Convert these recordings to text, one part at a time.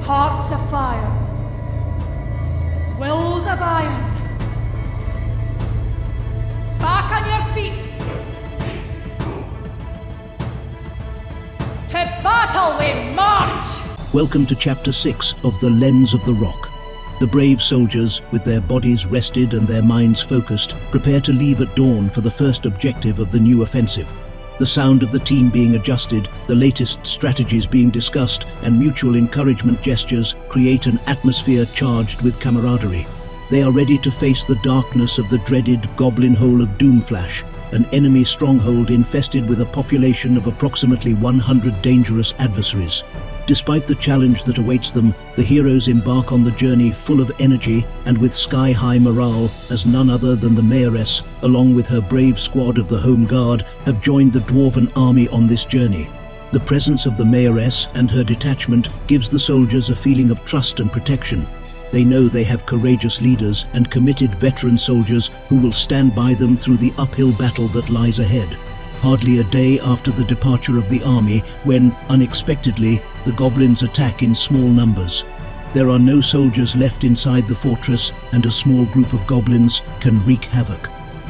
Hearts of fire. Wills of iron. Back on your feet. To battle we march! Welcome to Chapter 6 of The Lens of the Rock. The brave soldiers, with their bodies rested and their minds focused, prepare to leave at dawn for the first objective of the new offensive. The sound of the team being adjusted, the latest strategies being discussed, and mutual encouragement gestures create an atmosphere charged with camaraderie. They are ready to face the darkness of the dreaded Goblin Hole of Doomflash, an enemy stronghold infested with a population of approximately 100 dangerous adversaries. Despite the challenge that awaits them, the heroes embark on the journey full of energy and with sky-high morale, as none other than the Mayoress, along with her brave squad of the Home Guard, have joined the Dwarven army on this journey. The presence of the Mayoress and her detachment gives the soldiers a feeling of trust and protection. They know they have courageous leaders and committed veteran soldiers who will stand by them through the uphill battle that lies ahead. Hardly a day after the departure of the army, when, unexpectedly, the goblins attack in small numbers. There are no soldiers left inside the fortress, and a small group of goblins can wreak havoc.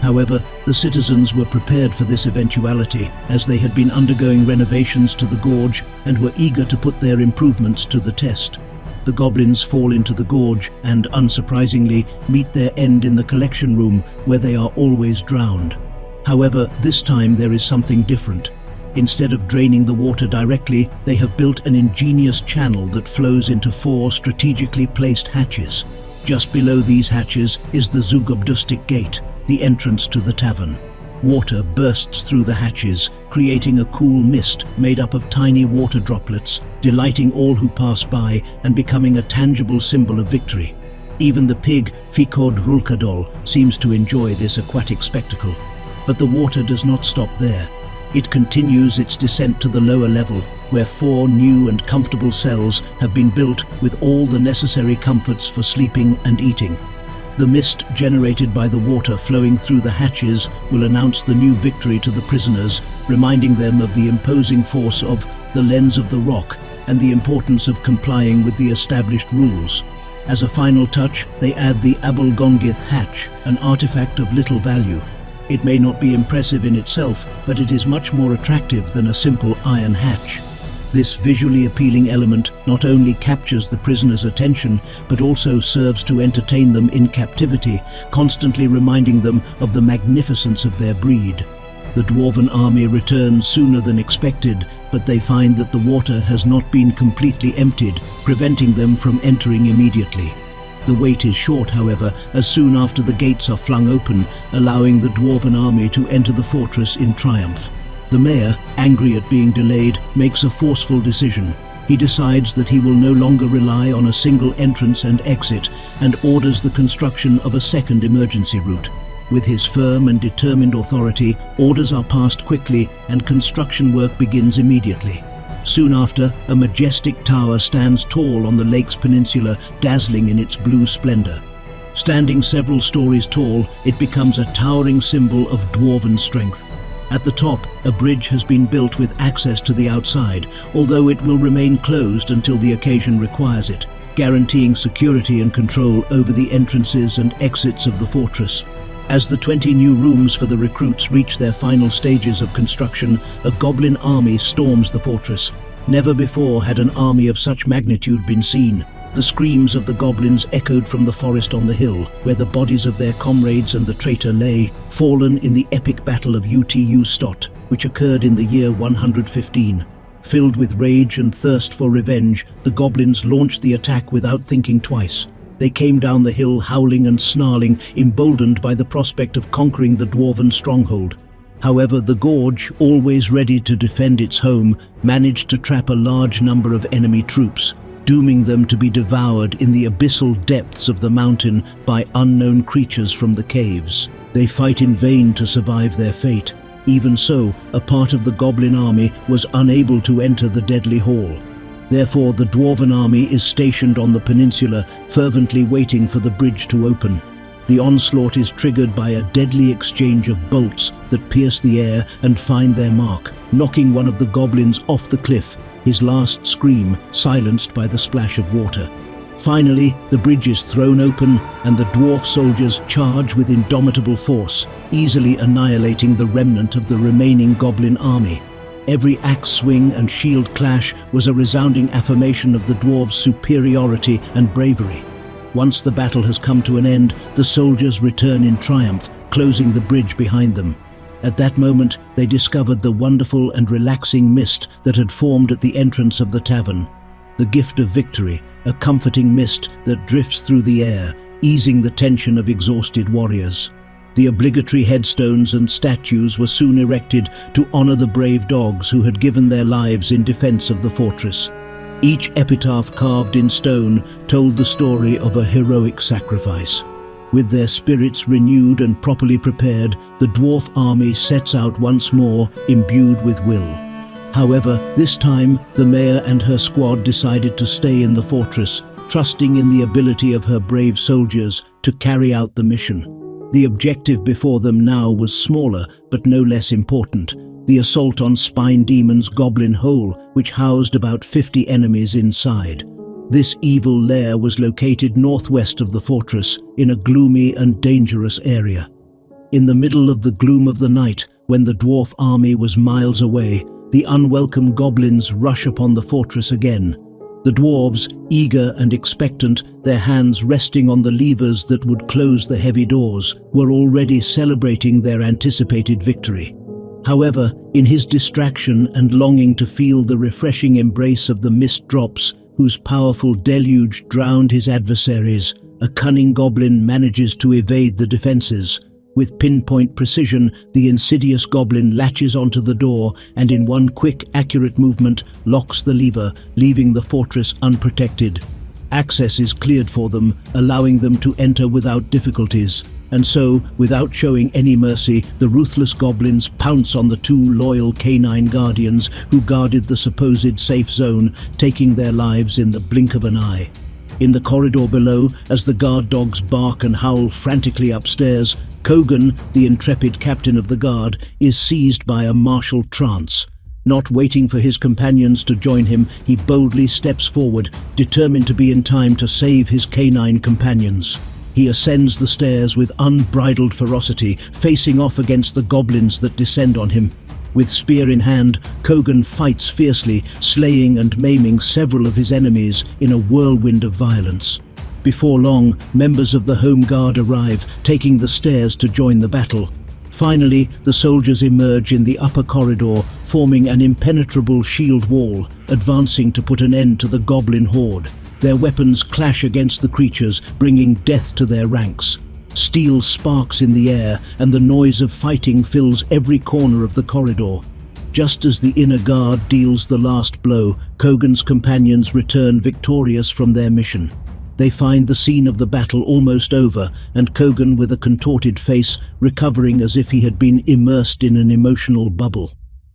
However, the citizens were prepared for this eventuality, as they had been undergoing renovations to the gorge and were eager to put their improvements to the test. The goblins fall into the gorge and, unsurprisingly, meet their end in the collection room, where they are always drowned. However, this time there is something different. Instead of draining the water directly, they have built an ingenious channel that flows into 4 strategically placed hatches. Just below these hatches is the Zugobdustic Gate, the entrance to the tavern. Water bursts through the hatches, creating a cool mist made up of tiny water droplets, delighting all who pass by and becoming a tangible symbol of victory. Even the pig, Ficod Rulkadol, seems to enjoy this aquatic spectacle. But the water does not stop there. It continues its descent to the lower level, where 4 new and comfortable cells have been built with all the necessary comforts for sleeping and eating. The mist generated by the water flowing through the hatches will announce the new victory to the prisoners, reminding them of the imposing force of the Lens of the Rock and the importance of complying with the established rules. As a final touch, they add the Abulgongith hatch, an artifact of little value. It may not be impressive in itself, but it is much more attractive than a simple iron hatch. This visually appealing element not only captures the prisoners' attention, but also serves to entertain them in captivity, constantly reminding them of the magnificence of their breed. The Dwarven army returns sooner than expected, but they find that the water has not been completely emptied, preventing them from entering immediately. The wait is short, however, as soon after the gates are flung open, allowing the Dwarven army to enter the fortress in triumph. The mayor, angry at being delayed, makes a forceful decision. He decides that he will no longer rely on a single entrance and exit, and orders the construction of a second emergency route. With his firm and determined authority, orders are passed quickly and construction work begins immediately. Soon after, a majestic tower stands tall on the lake's peninsula, dazzling in its blue splendor. Standing several stories tall, it becomes a towering symbol of dwarven strength. At the top, a bridge has been built with access to the outside, although it will remain closed until the occasion requires it, guaranteeing security and control over the entrances and exits of the fortress. As the 20 new rooms for the recruits reach their final stages of construction, a goblin army storms the fortress. Never before had an army of such magnitude been seen. The screams of the goblins echoed from the forest on the hill, where the bodies of their comrades and the traitor lay, fallen in the epic battle of Utu Stot, which occurred in the year 115. Filled with rage and thirst for revenge, the goblins launched the attack without thinking twice. They came down the hill howling and snarling, emboldened by the prospect of conquering the dwarven stronghold. However, the gorge, always ready to defend its home, managed to trap a large number of enemy troops, dooming them to be devoured in the abyssal depths of the mountain by unknown creatures from the caves. They fight in vain to survive their fate. Even so, a part of the goblin army was unable to enter the deadly hall. Therefore, the Dwarven army is stationed on the peninsula, fervently waiting for the bridge to open. The onslaught is triggered by a deadly exchange of bolts that pierce the air and find their mark, knocking one of the goblins off the cliff. his last scream silenced by the splash of water. Finally, the bridge is thrown open and the dwarf soldiers charge with indomitable force, easily annihilating the remnant of the remaining goblin army. Every axe swing and shield clash was a resounding affirmation of the dwarves' superiority and bravery. Once the battle has come to an end, the soldiers return in triumph, closing the bridge behind them. At that moment, they discovered the wonderful and relaxing mist that had formed at the entrance of the tavern. The gift of victory, a comforting mist that drifts through the air, easing the tension of exhausted warriors. The obligatory headstones and statues were soon erected to honor the brave dogs who had given their lives in defense of the fortress. Each epitaph carved in stone told the story of a heroic sacrifice. With their spirits renewed and properly prepared, the dwarf army sets out once more, imbued with will. However, this time, the mayor and her squad decided to stay in the fortress, trusting in the ability of her brave soldiers to carry out the mission. The objective before them now was smaller, but no less important: the assault on Spine Demon's goblin hole, which housed about 50 enemies inside. This evil lair was located northwest of the fortress, in a gloomy and dangerous area. In the middle of the gloom of the night, when the dwarf army was miles away, the unwelcome goblins rush upon the fortress again. The dwarves, eager and expectant, their hands resting on the levers that would close the heavy doors, were already celebrating their anticipated victory. However, in his distraction and longing to feel the refreshing embrace of the mist drops, whose powerful deluge drowned his adversaries, a cunning goblin manages to evade the defenses. With pinpoint precision, the insidious goblin latches onto the door and in one quick, accurate movement locks the lever, leaving the fortress unprotected. Access is cleared for them, allowing them to enter without difficulties. And so, without showing any mercy, the ruthless goblins pounce on the two loyal canine guardians who guarded the supposed safe zone, taking their lives in the blink of an eye. In the corridor below, as the guard dogs bark and howl frantically upstairs, Kogan, the intrepid captain of the guard, is seized by a martial trance. Not waiting for his companions to join him, he boldly steps forward, determined to be in time to save his canine companions. He ascends the stairs with unbridled ferocity, facing off against the goblins that descend on him. With spear in hand, Kogan fights fiercely, slaying and maiming several of his enemies in a whirlwind of violence. Before long, members of the Home Guard arrive, taking the stairs to join the battle. Finally, the soldiers emerge in the upper corridor, forming an impenetrable shield wall, advancing to put an end to the goblin horde. Their weapons clash against the creatures, bringing death to their ranks. Steel sparks in the air, and the noise of fighting fills every corner of the corridor. Just as the inner guard deals the last blow, Kogan's companions return victorious from their mission. They find the scene of the battle almost over, and Kogan, with a contorted face, recovering as if he had been immersed in an emotional bubble.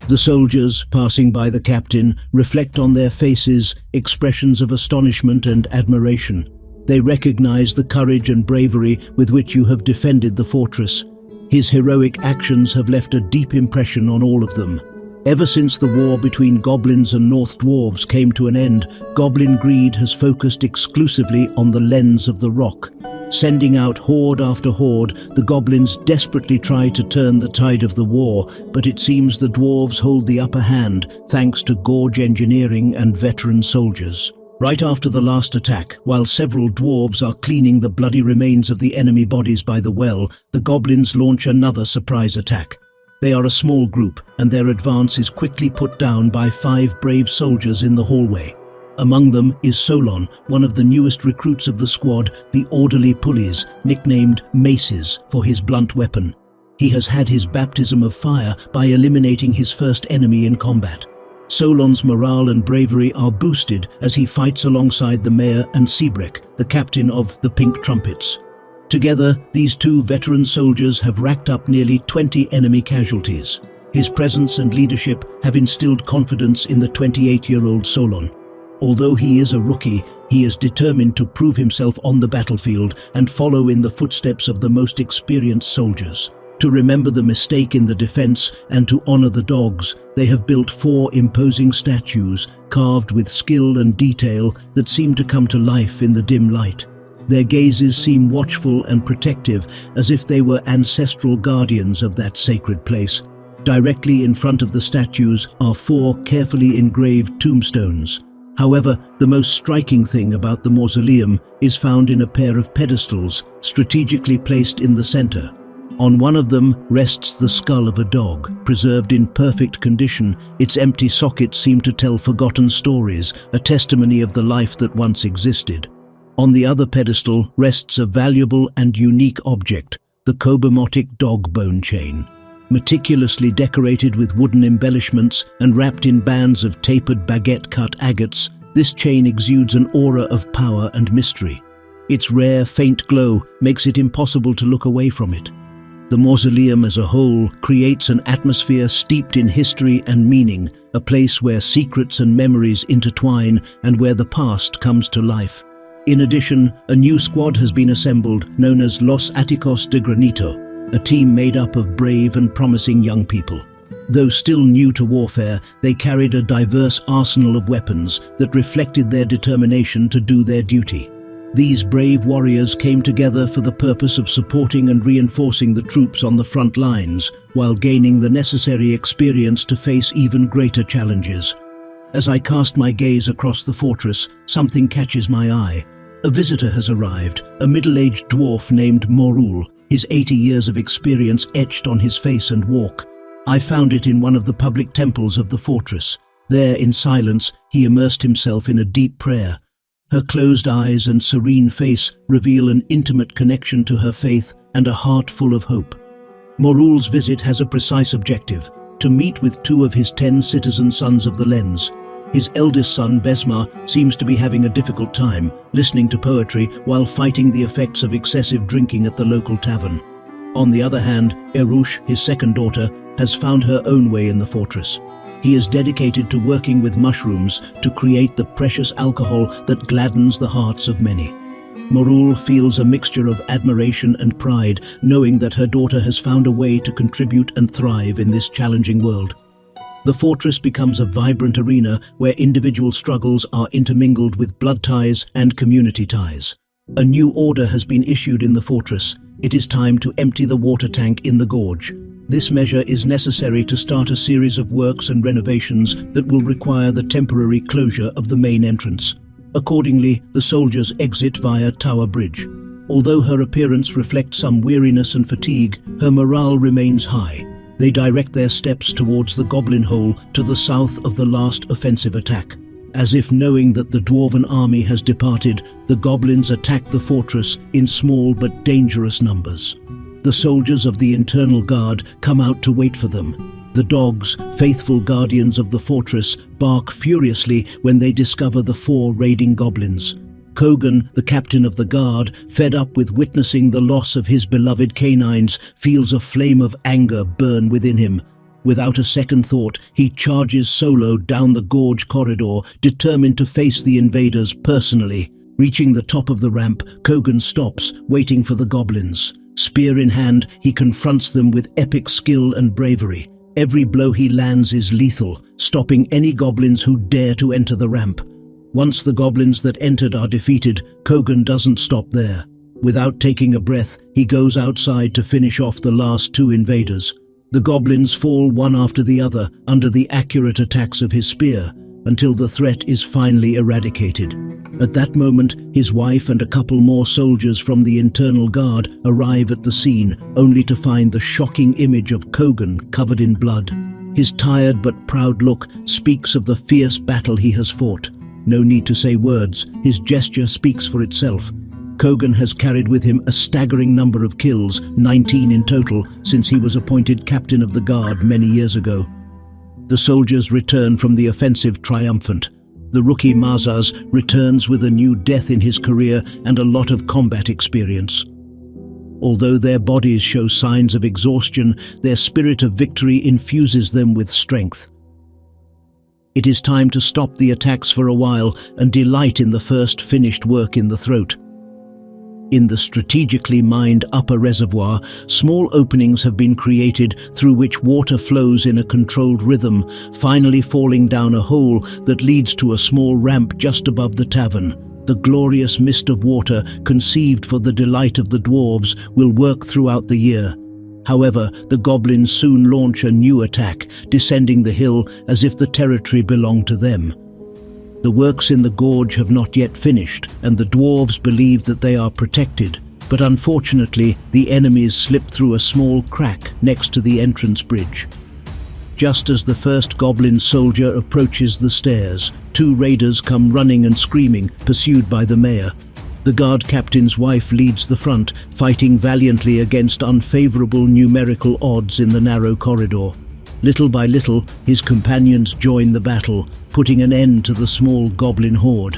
The soldiers, passing by the captain, reflect on their faces expressions of astonishment and admiration. They recognize the courage and bravery with which you have defended the fortress. His heroic actions have left a deep impression on all of them. Ever since the war between goblins and North Dwarves came to an end, goblin greed has focused exclusively on the lens of the rock. Sending out horde after horde, the goblins desperately try to turn the tide of the war, but it seems the dwarves hold the upper hand thanks to gorge engineering and veteran soldiers. Right after the last attack, while several dwarves are cleaning the bloody remains of the enemy bodies by the well, the goblins launch another surprise attack. They are a small group, and their advance is quickly put down by 5 brave soldiers in the hallway. Among them is Solon, one of the newest recruits of the squad, the orderly pulleys, nicknamed Maces for his blunt weapon. He has had his baptism of fire by eliminating his first enemy in combat. Solon's morale and bravery are boosted as he fights alongside the mayor and Seabrek, the captain of the Pink Trumpets. Together, these 2 veteran soldiers have racked up nearly 20 enemy casualties. His presence and leadership have instilled confidence in the 28-year-old Solon. Although he is a rookie, he is determined to prove himself on the battlefield and follow in the footsteps of the most experienced soldiers. To remember the mistake in the defense and to honor the dogs, they have built 4 imposing statues, carved with skill and detail that seem to come to life in the dim light. Their gazes seem watchful and protective, as if they were ancestral guardians of that sacred place. Directly in front of the statues are 4 carefully engraved tombstones. However, the most striking thing about the mausoleum is found in a pair of pedestals, strategically placed in the center. On one of them rests the skull of a dog, preserved in perfect condition. Its empty sockets seem to tell forgotten stories, a testimony of the life that once existed. On the other pedestal rests a valuable and unique object, the Kobomotic dog bone chain. Meticulously decorated with wooden embellishments and wrapped in bands of tapered baguette-cut agates, this chain exudes an aura of power and mystery. Its rare, faint glow makes it impossible to look away from it. The mausoleum as a whole creates an atmosphere steeped in history and meaning, a place where secrets and memories intertwine and where the past comes to life. In addition, a new squad has been assembled, known as Los Aticos de Granito, a team made up of brave and promising young people. Though still new to warfare, they carried a diverse arsenal of weapons that reflected their determination to do their duty. These brave warriors came together for the purpose of supporting and reinforcing the troops on the front lines, while gaining the necessary experience to face even greater challenges. As I cast my gaze across the fortress, something catches my eye. A visitor has arrived, a middle-aged dwarf named Morul, his 80 years of experience etched on his face and walk. I found it in one of the public temples of the fortress. There, in silence, he immersed himself in a deep prayer. Her closed eyes and serene face reveal an intimate connection to her faith and a heart full of hope. Morul's visit has a precise objective: to meet with 2 of his 10 citizen sons of the lens. His eldest son, Besma, seems to be having a difficult time, listening to poetry while fighting the effects of excessive drinking at the local tavern. On the other hand, Erush, his second daughter, has found her own way in the fortress. He is dedicated to working with mushrooms to create the precious alcohol that gladdens the hearts of many. Morul feels a mixture of admiration and pride, knowing that her daughter has found a way to contribute and thrive in this challenging world. The fortress becomes a vibrant arena where individual struggles are intermingled with blood ties and community ties. A new order has been issued in the fortress. It is time to empty the water tank in the gorge. This measure is necessary to start a series of works and renovations that will require the temporary closure of the main entrance. Accordingly, the soldiers exit via Tower Bridge. Although her appearance reflects some weariness and fatigue, her morale remains high. They direct their steps towards the Goblin Hole to the south of the last offensive attack. As if knowing that the dwarven army has departed, the goblins attack the fortress in small but dangerous numbers. The soldiers of the Internal Guard come out to wait for them. The dogs, faithful guardians of the fortress, bark furiously when they discover the 4 raiding goblins. Kogan, the captain of the guard, fed up with witnessing the loss of his beloved canines, feels a flame of anger burn within him. Without a second thought, he charges solo down the gorge corridor, determined to face the invaders personally. Reaching the top of the ramp, Kogan stops, waiting for the goblins. Spear in hand, he confronts them with epic skill and bravery. Every blow he lands is lethal, stopping any goblins who dare to enter the ramp. Once the goblins that entered are defeated, Kogan doesn't stop there. Without taking a breath, he goes outside to finish off the last 2 invaders. The goblins fall one after the other under the accurate attacks of his spear, until the threat is finally eradicated. At that moment, his wife and a couple more soldiers from the Internal Guard arrive at the scene, only to find the shocking image of Kogan covered in blood. His tired but proud look speaks of the fierce battle he has fought. No need to say words, his gesture speaks for itself. Kogan has carried with him a staggering number of kills, 19 in total, since he was appointed captain of the guard many years ago. The soldiers return from the offensive triumphant. The rookie Mazaz returns with a new death in his career and a lot of combat experience. Although their bodies show signs of exhaustion, their spirit of victory infuses them with strength. It is time to stop the attacks for a while and delight in the first finished work in the throat. In the strategically mined upper reservoir, small openings have been created through which water flows in a controlled rhythm, finally falling down a hole that leads to a small ramp just above the tavern. The glorious mist of water, conceived for the delight of the dwarves, will work throughout the year. However, the goblins soon launch a new attack, descending the hill as if the territory belonged to them. The works in the gorge have not yet finished, and the dwarves believe that they are protected, but unfortunately the enemies slip through a small crack next to the entrance bridge. Just as the first goblin soldier approaches the stairs, two raiders come running and screaming, pursued by the mayor. The guard captain's wife leads the front, fighting valiantly against unfavorable numerical odds in the narrow corridor. Little by little, his companions join the battle, putting an end to the small goblin horde.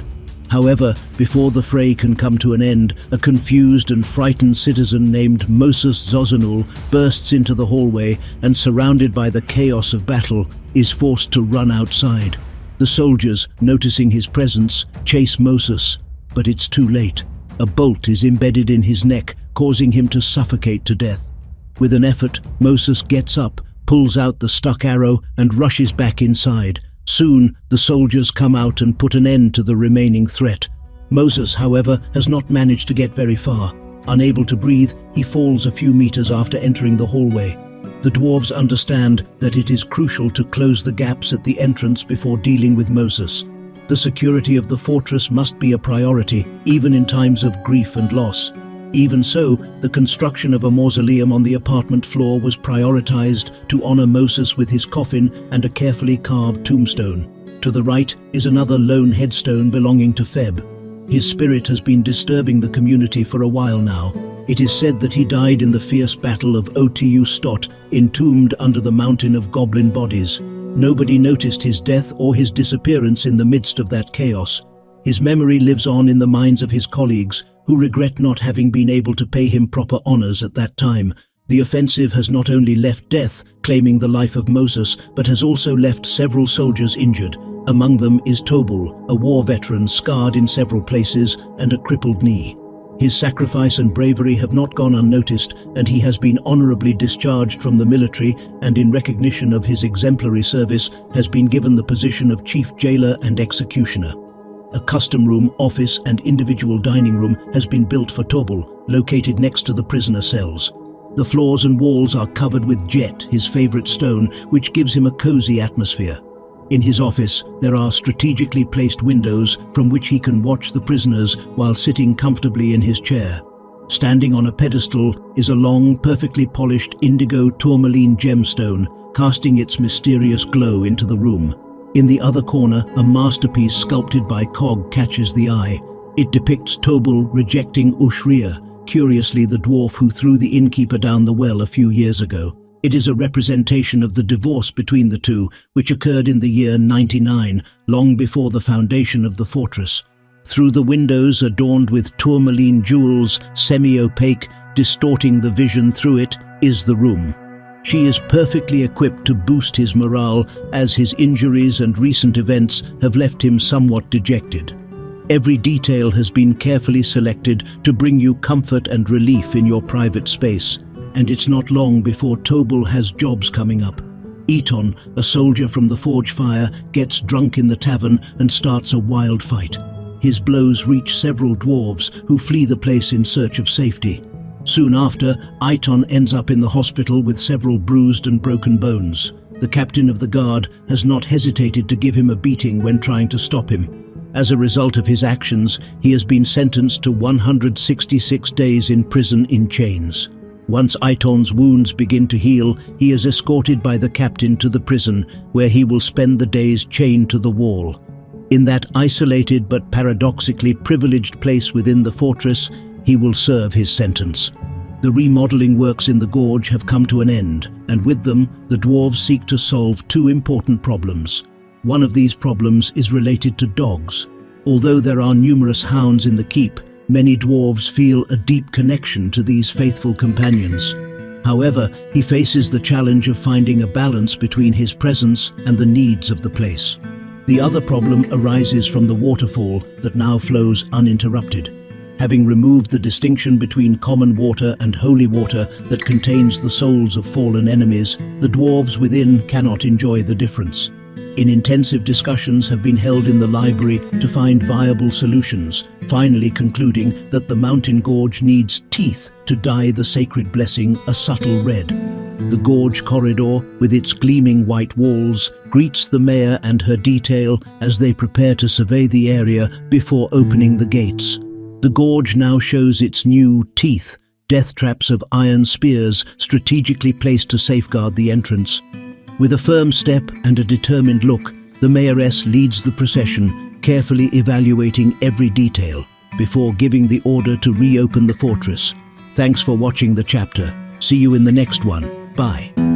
However, before the fray can come to an end, a confused and frightened citizen named Moses Zozanul bursts into the hallway and, surrounded by the chaos of battle, is forced to run outside. The soldiers, noticing his presence, chase Moses, but it's too late. A bolt is embedded in his neck, causing him to suffocate to death. With an effort, Moses gets up, pulls out the stuck arrow and rushes back inside. Soon, the soldiers come out and put an end to the remaining threat. Moses, however, has not managed to get very far. Unable to breathe, he falls a few meters after entering the hallway. The dwarves understand that it is crucial to close the gaps at the entrance before dealing with Moses. The security of the fortress must be a priority, even in times of grief and loss. Even so, the construction of a mausoleum on the apartment floor was prioritized to honor Moses with his coffin and a carefully carved tombstone. To the right is another lone headstone belonging to Feb. His spirit has been disturbing the community for a while now. It is said that he died in the fierce battle of Otu Stot, entombed under the mountain of goblin bodies. Nobody noticed his death or his disappearance in the midst of that chaos. His memory lives on in the minds of his colleagues, who regret not having been able to pay him proper honors at that time. The offensive has not only left death, claiming the life of Moses, but has also left several soldiers injured. Among them is Tobul, a war veteran scarred in several places and a crippled knee. His sacrifice and bravery have not gone unnoticed, and he has been honorably discharged from the military, and in recognition of his exemplary service has been given the position of chief jailer and executioner. A custom room, office and individual dining room has been built for Tobul, located next to the prisoner cells. The floors and walls are covered with jet, his favorite stone, which gives him a cozy atmosphere. In his office, there are strategically placed windows from which he can watch the prisoners while sitting comfortably in his chair. Standing on a pedestal is a long, perfectly polished indigo tourmaline gemstone, casting its mysterious glow into the room. In the other corner, a masterpiece sculpted by Cog catches the eye. It depicts Tobul rejecting Ushria, curiously the dwarf who threw the innkeeper down the well a few years ago. It is a representation of the divorce between the two, which occurred in the year 99, long before the foundation of the fortress. Through the windows adorned with tourmaline jewels, semi-opaque, distorting the vision through it, is the room. She is perfectly equipped to boost his morale, as his injuries and recent events have left him somewhat dejected. Every detail has been carefully selected to bring you comfort and relief in your private space, and it's not long before Tobul has jobs coming up. Eton, a soldier from the Forge Fire, gets drunk in the tavern and starts a wild fight. His blows reach several dwarves who flee the place in search of safety. Soon after, Iton ends up in the hospital with several bruised and broken bones. The captain of the guard has not hesitated to give him a beating when trying to stop him. As a result of his actions, he has been sentenced to 166 days in prison in chains. Once Iton's wounds begin to heal, he is escorted by the captain to the prison, where he will spend the days chained to the wall. In that isolated but paradoxically privileged place within the fortress, he will serve his sentence. The remodeling works in the gorge have come to an end, and with them, the dwarves seek to solve two important problems. One of these problems is related to dogs. Although there are numerous hounds in the keep, many dwarves feel a deep connection to these faithful companions. However, he faces the challenge of finding a balance between his presence and the needs of the place. The other problem arises from the waterfall that now flows uninterrupted. Having removed the distinction between common water and holy water that contains the souls of fallen enemies, the dwarves within cannot enjoy the difference. Intensive discussions have been held in the library to find viable solutions, finally concluding that the mountain gorge needs teeth to dye the sacred blessing a subtle red. The gorge corridor, with its gleaming white walls, greets the mayor and her detail as they prepare to survey the area before opening the gates. The gorge now shows its new teeth, death traps of iron spears strategically placed to safeguard the entrance. With a firm step and a determined look, the mayoress leads the procession, carefully evaluating every detail before giving the order to reopen the fortress. Thanks for watching the chapter. See you in the next one. Bye.